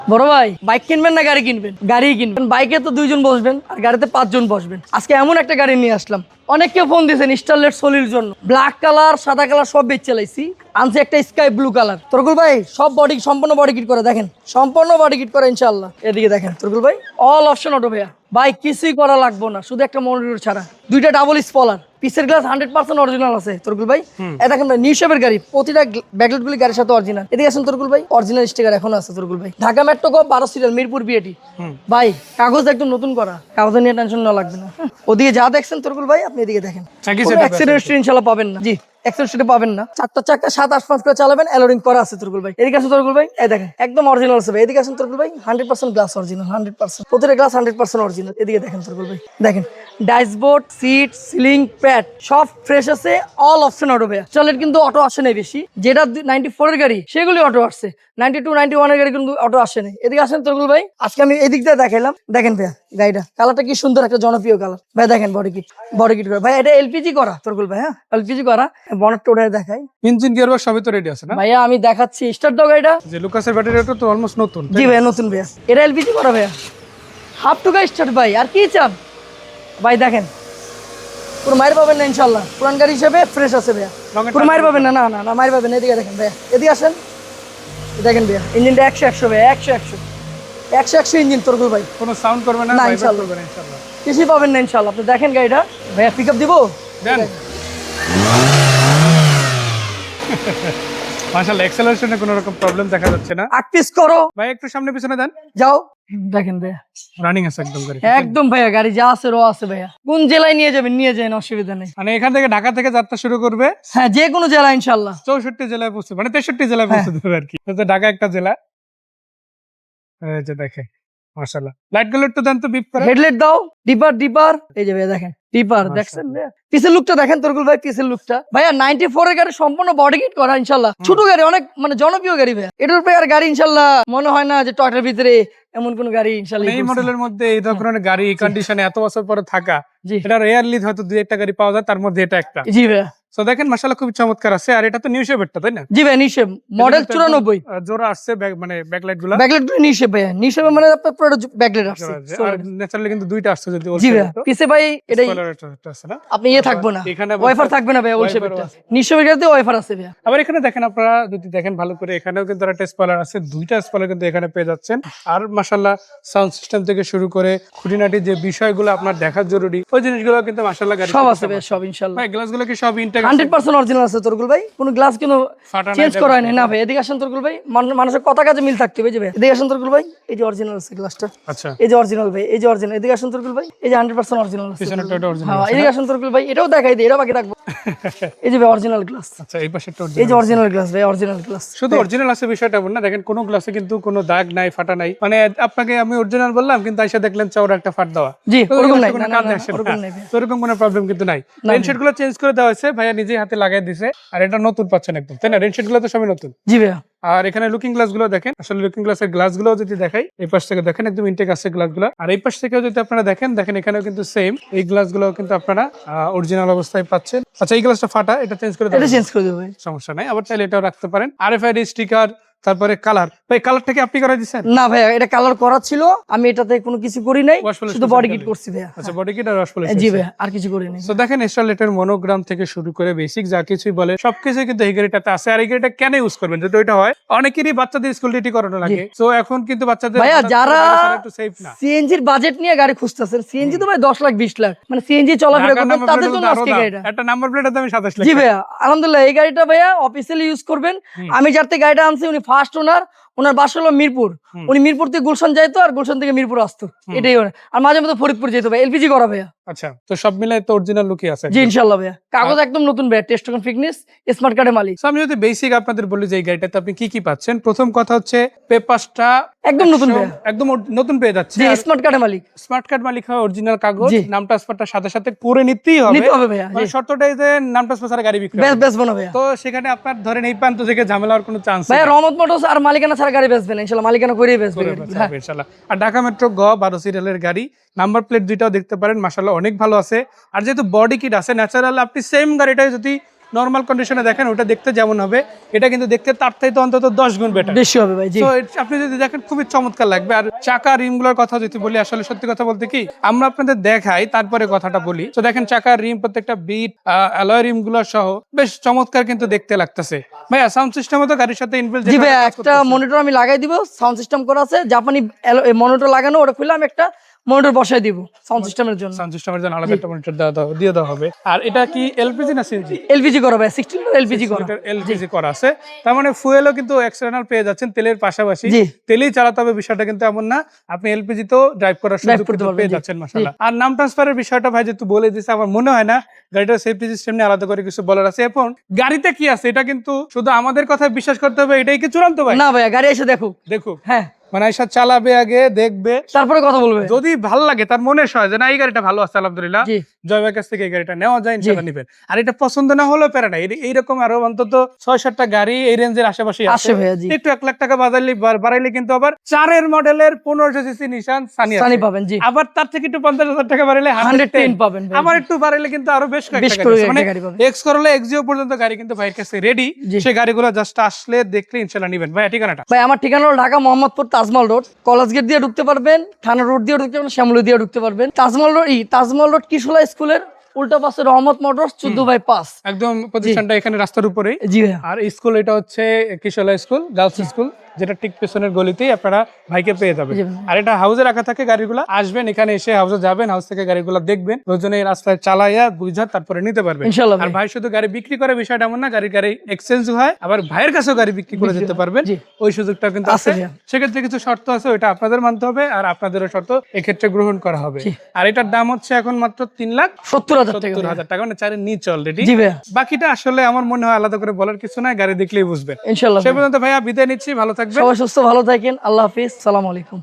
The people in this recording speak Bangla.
বড় ভাই বাইক কিনবেন না গাড়ি কিনবেন? গাড়ি কিনবেন। বাইকে তো 2 জন বসবেন আর গাড়িতে 5 জন বসবেন। আজকে এমন একটা গাড়ি নিয়ে আসলাম, অনেককে ফোন দিয়েছেন স্টারলেট সলির জন্য। ব্ল্যাক কালার সাদা কালার সব বেচ চালাইছি, আনছে একটা স্কাই ব্লু কালার। তরকুল ভাই সব বডি সম্পূর্ণ বডি কিট করে দেখেন, সম্পূর্ণ বডি কিট করে ইনশাআল্লাহ। এদিকে দেখেন তরকুল ভাই, অল অপশন অটো ভাইয়া। ভাই কিছুই করা লাগবো না, শুধু একটা মনিটর ছাড়া। দুইটা ডাবল স্পলার, পিসের গ্লাস 100% অরিজিনাল আছে তরকুল ভাই। এটা দেখেন ভাই নিউ শেপের গাড়ি, প্রতিটা ব্যাকলাইট গুলি গাড়ির সাথে অরিজিনাল। এদিকে আসেন তরকুল ভাই, অরিজিনাল স্টিকার এখনো আছে তরকুল ভাই। ঢাকা মেট্রো গো 12 সিরিয়াল মিরপুর বিএটি। ভাই কাগজ একদম নতুন করা, কাগজ নিয়ে টেনশন না লাগবে না। ওদিকে যা দেখছেন তরকুল ভাই আপনি এদিকে দেখেন, অ্যাক্সিডেন্ট ইনশাআল্লাহ পাবেন না। জি অ্যাক্সিডেন্ট পাবেন না। 4টা চাকা 7-8 করে চালাবেন, অ্যালোরিং করা আছে তরকুল ভাই। এদিকে আসেন তরকুল ভাই, এই দেখেন একদম অরিজিনাল আছে ভাই। এদিকে আসেন তরকুল ভাই, 100% গ্লাস অরিজিনাল, 100%। প্রতিটা গ্লাস 100% অরিজিনাল। এদিকে দেখেন তরকুল ভাই, দেখেন ড্যাশবোর্ড, সিট, সিলিং, প্যাড সব ফ্রেশ আছে, অল অপশন অটো ভাই। চলেন কিন্তু অটো আসে নাই বেশি, যেটা 94 এর গাড়ি সেগুলি অটো আসছে, 92, 91 এর গাড়ি কিন্তু অটো আসে নাই। এদিকে আসেন তরকুল ভাই, আজকে আমি এদিক দিয়ে দেখাইলাম। দেখেন ভাইয়া গাড়িটা কালারটা কি সুন্দর, একটা জনপ্রিয় কালার ভাই। দেখেন বডি কিট করা ভাই, এটা এলপিজি করা তরকুল ভাই। হ্যাঁ এলপিজি করা, বনেট টোড়ে দেখাই। ইঞ্জিন গিয়ারবক্স সবই তো রেডি আছে না ভাইয়া আমি দেখাচ্ছি, স্টার্ট দাও গাড়িটা। যে লুকাসের ব্যাটারিটা তো অলমোস্ট নতুন। জি ভাইয়া নতুন ভাইয়া, এটা এলপিজি করা ভাইয়া, হাফ টু গাড়ি স্টার্ট ভাই। আর কি চান ভাই, দেখেন পুরো মায়ের পাবেন না ইনশাল্লাহ, পুরান গাড়ি হিসেবে ফ্রেশ আছে ভাইয়া, পুরো মায়ের পাবেন না। না না না মায়ের পাবেন না। এদিকে দেখেন ভাইয়া, এদিকে আসেন, দেখেন ভাইয়া ইঞ্জিনটা 100 ভাইয়া, 100 ইঞ্জিন তরকুল ভাই। কোনো সাউন্ড করবে না, না, ভাইব্রেট ইনশাআল্লাহ। করবে না ইনশাআল্লাহ। কিছুই পাবেন না ইনশাল্লাহ। আপনি দেখেন গাড়িটা ভাইয়া, পিক আপ দিব দেন মাশাআল্লাহ, অ্যাক্সেলারেশনে কোনো রকম প্রবলেম দেখা যাচ্ছে না। আকপিস করো ভাই একটু সামনে পিছনে দেন। যাও। দেখেন ভাইয়া রানিং আছে একদম গাড়ি। একদম ভাইয়া, গাড়ি যা আছে র আছে ভাইয়া। কোন জেলায় নিয়ে যাবেন নিয়ে যান, অসুবিধা নেই। মানে এখান থেকে ঢাকা থেকে যাত্রা শুরু করবে, হ্যাঁ যে কোনো জেলা ইনশাল্লাহ। 64 জেলায় পৌঁছে, মানে 63 জেলায় পৌঁছে দেবে আর কি। তো ঢাকা একটা জেলা। এই যে দেখে মাশাআল্লাহ, লাইট গুলো একটু দেন তো, বিপ করে। হেডলাইট দাও, ডিপার। এই যে ভাইয়া দেখেন ডিপার, দেখছেন ভাইয়া? পিছের লুকটা দেখেন তরকুল ভাই, পিছের লুকটা ভাইয়া 94 এর গাড়ি সম্পূর্ণ বডি কিট করা ইনশাল্লাহ। ছোট গাড়ি, অনেক মানে জনপ্রিয় গাড়ি ভাইয়া। এটার উপরে আর গাড়ি ইনশাল্লাহ মনে হয় না যে টয়টার ভিতরে এমন কোন গাড়ি ইনশাল্লাহ। এই মডেলের মধ্যে এই ধরনের গাড়ি এই কন্ডিশনে এত বছর পরে থাকা, জি এটা রেয়ারলি হয়তো 2-1টা গাড়ি পাওয়া যায়, তার মধ্যে এটা একটা। জি ভাইয়া। তো দেখেন মাশাআল্লাহ খুব চমৎকার আছে। আর এটা তো নিউ শেপেরটা, তাই না? জি ভাইয়া নিশেপ মডেল 94। জোড়া আসছে মানে ব্যাকলাইট গুলা। ব্যাকলাইট গুলো নিশেপ ভাইয়া, নিশেপ মানে আপনার পুরো ব্যাকলাইট আসছে। আর ন্যাচারালি কিন্তু দুইটা আসছে, যদি জি ভাইয়া পিছে ভাই এটাই আছে না, আপনি থাকবো না, এখানে ওয়াইফার থাকবে না ভাইয়া। ওই শেপেরটা নিশেপের গাড়িতে ওয়াইফার আছে ভাইয়া। আবার এখানে দেখেন, আপনারা যদি দেখেন ভালো করে, এখানেও কিন্তু একটা স্পয়লার আছে, দুইটা স্পয়লার কিন্তু এখানে পেয়ে যাচ্ছেন। আর মাশাআল্লাহ সাউন্ড সিস্টেম থেকে শুরু করে খুঁটিনাটি যে বিষয়গুলো আপনার দেখা জরুরি, ওই জিনিসগুলো কিন্তু মাশাআল্লাহ গাড়ি সব আছে ভাইয়া, সব ইনশাআল্লাহ। ভাই গ্লাসগুলো কি সব ইনটেক 100% অরিজিনাল আছে তরকুল ভাই, কোনো গ্লাস কোনো চেঞ্জ করা হয় না ভাই। এদিকে আসেন তরকুল ভাই, মানুষের কথা কাজে মিল থাকতে হবে। যে ভাই এদিকে আসেন তরকুল ভাই, এই যে অরিজিনাল আছে গ্লাসটা। আচ্ছা, এই যে অরিজিনাল ভাই, এই যে অরিজিনাল। এদিকে আসেন তরকুল ভাই, এই যে 100% অরিজিনাল আছে। পিছনেরটা এটা অরিজিনাল হ্যাঁ আছে। এদিকে আসেন তরকুল ভাই, এটাও দেখাই দিই, এটাও বাকি রাখবো। এই যে ভাই অরিজিনাল গ্লাস। আচ্ছা, এই পাশেরটা এই যে অরিজিনাল গ্লাস ভাই, অরিজিনাল গ্লাস। শুধু অরিজিনাল আছে বিষয়টা এমন না, দেখেন কোনো গ্লাসে কিন্তু কোনো দাগ নাই, ফাটা নাই। মানে আপনাকে আমি অরিজিনাল বললাম, কিন্তু আইসা দেখলেন চওড়া একটা ফাট দেওয়া। জি ওরকম নাই, কোনো না কাজ না আসে ওরকম না। নাই ভাই। তো এরকম কোনো প্রবলেম কিন্তু নাই। রেনশেড গুলো চেঞ্জ করে দেওয়া হয়েছে, ভাইয়া নিজেই হাতে লাগাই দিছে। আর এটা নতুন পাচ্ছেন একদম, তাই না? রেনশেড গুলো তো সবই নতুন। জি ভাইয়া। আর এখানে লুকিং গ্লাস গুলো দেখেন, আসলে লুকিং গ্লাসের গ্লাস গুলো যদি দেখাই, এই পাশ থেকে দেখেন একদম ইনটেক আছে গ্লাস গুলো। আর এই পাশ থেকেও যদি আপনারা দেখেন এখানেও কিন্তু সেম, এই গ্লাস গুলো কিন্তু আপনারা অরিজিনাল অবস্থায় পাচ্ছেন। আচ্ছা, এই গ্লাসটা ফাটা, এটা চেঞ্জ করে এটা দেবেন, চেঞ্জ করে দেবো ভাই, সমস্যা নাই। আবার চাইলে এটাও রাখতে পারেন। আরএফআইডি স্টিকার, তারপরে কালার। ভাই কালারটা কি আপনি করে দিচ্ছেন? না ভাইয়া, এটা কালার করা ছিল, আমি এটাতে কোনো কিছু করি নাই, শুধু বডি কিট করছি ভাইয়া। আচ্ছা, বডি কিট আর ওয়াশ পলিশ। জি ভাইয়া, আর কিছু করি নাই। তো দেখেন স্টারলেটের মনোগ্রাম থেকে শুরু করে বেসিক যা কিছুই বলে সবকিছু কিন্তু এই গাড়িটাতে আছে। আর এই গাড়িটা কেন ইউজ করবেন যদি ওইটা হয়, অনেকেরই বাচ্চাদের স্কুল ডিউটি করানো লাগে। তো এখন কিন্তু বাচ্চাদের ভাইয়া যারা একটু সেফ না, সিএনজির বাজেট নিয়ে গাড়ি খুঁজতেছেন, সিএনজি তো ভাই 10 লাখ 20 লাখ, মানে সিএনজি চলাফেরা করবেন তাদের জন্য আজকে গাড়িটা। একটা নাম্বার প্লেটের দাম 27 লাখ। জি ভাইয়া আলহামদুলিল্লাহ, এই গাড়িটা ভাইয়া অফিসিয়ালি ইউজ করবেন। আমি যার থেকে গাড়িটা আনছি উনি ফার্স্ট ওনার, ওনার বাসা হলো মিরপুর। উনি মিরপুর থেকে গুলশান যাইতো, আর গুলশান থেকে মিরপুর আসতো, এটাই ওনার। আর মাঝে মধ্যে ফরিদপুর যেত ভাই, এলপিজি করা ভাইয়া। আচ্ছা, তো সব মিলাই তো অরিজিনাল লুকই আছে। জি ইনশাআল্লাহ ভাইয়া, কাগজ একদম নতুন ভাইয়া, টেস্ট টোকেন ফিটনেস, স্মার্ট কার্ডের মালিক। আমি যদি বেসিক আপনাদের বলি যে এই গাড়িটাতে আপনি কি কি পাচ্ছেন, প্রথম কথা হচ্ছে পেপারসটা একদম নতুন ভাইয়া, একদম নতুন পেয়ে যাচ্ছে। জি স্মার্ট কার্ডের মালিক। স্মার্ট কার্ড মালিক হয়, অরিজিনাল কাগজ, নাম ট্রান্সফারটা সাথে সাথে করে নিতেই হবে ভাইয়া। মানে শর্তটাই যে নাম ট্রান্সফার ছাড়া গাড়ি বিক্রি বেচবো না ভাইয়া। তো সেখানে আপনার ধরেন এই প্রান্ত থেকে ঝামেলা হওয়ার কোনো চান্স ভাইয়া রহমত মোটরস আর মালিকানা ছাড়া গাড়ি বেচবেন ইনশাআল্লাহ, মালিকানা করেই বেচবে ইনশাআল্লাহ। আর ঢাকা মেট্রো 12 সিরিয়ালের গাড়ি, নাম্বার প্লেট দুইটাও দেখতে পারেন, মাশাআল্লাহ অনেক ভালো আছে। আর যেহেতু বডি কিট আছে ন্যাচারাল, আপনি সেম গাড়িটাই যদি নরমাল কন্ডিশনে দেখেন ওটা দেখতে যেমন হবে এটা কিন্তু দেখতে তার থেকে অন্তত 10 গুণ বেটার। বেশি হবে ভাই। জি তো আপনি যদি দেখেন খুবই চমৎকার লাগবে। আর চাকা রিমগুলোর কথা যদি বলি, আসলে সত্যি কথা বলতে কি আমরা আপনাদের দেখাই তারপরে কথাটা বলি। তো দেখেন চাকার রিম প্রত্যেকটা বিট অ্যালয় রিমগুলো সহ বেশ চমৎকার কিন্তু দেখতে লাগতেছে। ভাইয়া সাউন্ড সিস্টেমও তো গাড়ির সাথে ইনবিল্ট। জি ভাই, একটা মনিটর আমি লাগাই দিব, সাউন্ড সিস্টেম করা আছে, জাপানি মনিটর লাগানো, ওটা খুলে আমি একটা মনিটর বসাই দিব সাউন্ড সিস্টেমের জন্য। সাউন্ড সিস্টেমের জন্য আলাদা একটা মনিটর দিয়ে দেওয়া হবে। আর এটা কি এলপিজি না সিএনজি? এলপিজি করা ভাই, 16 লিটার এলপিজি করা। এলপিজি করা আছে, তার মানে ফুয়েলও কিন্তু এক্সটার্নাল পেয়ে যাচ্ছেন তেলের পাশাপাশি। জি। তেলেই চালাতে হবে বিষয়টা কিন্তু এমন না, আপনি এলপিজি তো ড্রাইভ করার সুযোগ কিন্তু পেয়ে যাচ্ছেন মাশাআল্লাহ। আর নাম ট্রান্সফারের বিষয়টা ভাই যেহেতু বলে দিয়েছে, আমার মনে হয় না গাড়িটার সেফটি সিস্টেম নিয়ে আলাদা করে কিছু বলার আছে। এখন গাড়িতে কি আছে এটা কিন্তু শুধু আমাদের কথায় বিশ্বাস করতে হবে এটাই কি চূড়ান্ত ভাই? না ভাই, গাড়ি এসে দেখো। দেখো, হ্যাঁ, মানে আইসা চালাবে আগে, দেখবে, তারপরে কথা বলবে। যদি ভালো লাগে তার মনে হয় যে না এই গাড়িটা ভালো আছে আলহামদুলিল্লাহ, জি জয় ভাইয়ের কাছ থেকে এই গাড়িটা নেওয়া যায়, ইনশাআল্লাহ নিবেন। আর এটা পছন্দ না হলেও প্যারা নাই, এইরকম আরো অন্তত 6-7টা গাড়ি এই রেঞ্জের আশেপাশে আছে। আসে ভাইয়া। জি, একটু 1 লাখ টাকা বাড়াইলে কিন্তু আবার 4 মডেলের 1500 সিসি নিশান সানি সানি পাবেন। জি, আবার তার থেকে একটু 50,000 টাকা বাড়াইলে 110 পাবেন ভাই। আবার একটু বাড়াইলে কিন্তু আরো বেশ কয়েকটা গাড়ি আছে। মানে এক্স করলে এক্সিও পর্যন্ত গাড়ি কিন্তু ভাইয়ের কাছে রেডি। সেই গাড়িগুলো জাস্ট আসলে দেখলে ইনশাআল্লাহ নিবেন। ভাই ঠিকানাটা? ভাই আমার ঠিকানা হলো Dhaka Mohammadpur Taj Mahal road, college gate দিয়ে ঢুকতে পারবেন, থানা রোড দিয়ে ঢুকতে পারবেন, শ্যামলী দিয়ে ঢুকতে পারবেন। তাজমহল রোড কিশোলা স্কুলের উল্টা পাশে রহমত মোটরস 14/5 একদম প্রতিষ্ঠানটা এখানে রাস্তার উপরেই। জি ভাইয়া। আর স্কুল এটা হচ্ছে কিশোলা স্কুল, গার্লস স্কুল, যেটা ঠিক পেছনের গলিতেই আপনারা ভাইকে পেয়ে যাবেন। আর এটা হাউসে রাখা থাকে গাড়িগুলো, আসবেন এখানে এসে হাউসে যাবেন, হাউস থেকে গাড়িগুলো দেখবেন, প্রয়োজনে এই রাস্তায় চালাইয়া বুঝা তারপরে নিতে পারবেন ইনশাআল্লাহ। আর ভাই শুধু গাড়ি বিক্রি করে বিষয়টা এমন না, গাড়ি এক্সচেঞ্জ হয়, আবার ভাইয়ের কাছেও গাড়ি বিক্রি করে যেতে পারবেন, ওই সুযোগটা কিন্তু আছে। সেক্ষেত্রে কিছু শর্ত আছে, ওইটা আপনাদের মানতে হবে আর আপনাদেরও শর্ত এক্ষেত্রে গ্রহণ করা হবে। আর এটার দাম হচ্ছে এখন মাত্র 3,70,000 টাকা, মানে 4 এর নিচে অলরেডি। বাকিটা আসলে আমার মনে হয় আলাদা করে বলার কিছু নাই, গাড়ি দেখলেই বুঝবেন। ইনশাআল্লাহ। সে পর্যন্ত ভাইয়া বিদায় নিচ্ছি, ভালো থাকবেন। সবাই সুস্থ ভালো থাকেন, আল্লাহ হাফিজ, সালাম আলাইকুম।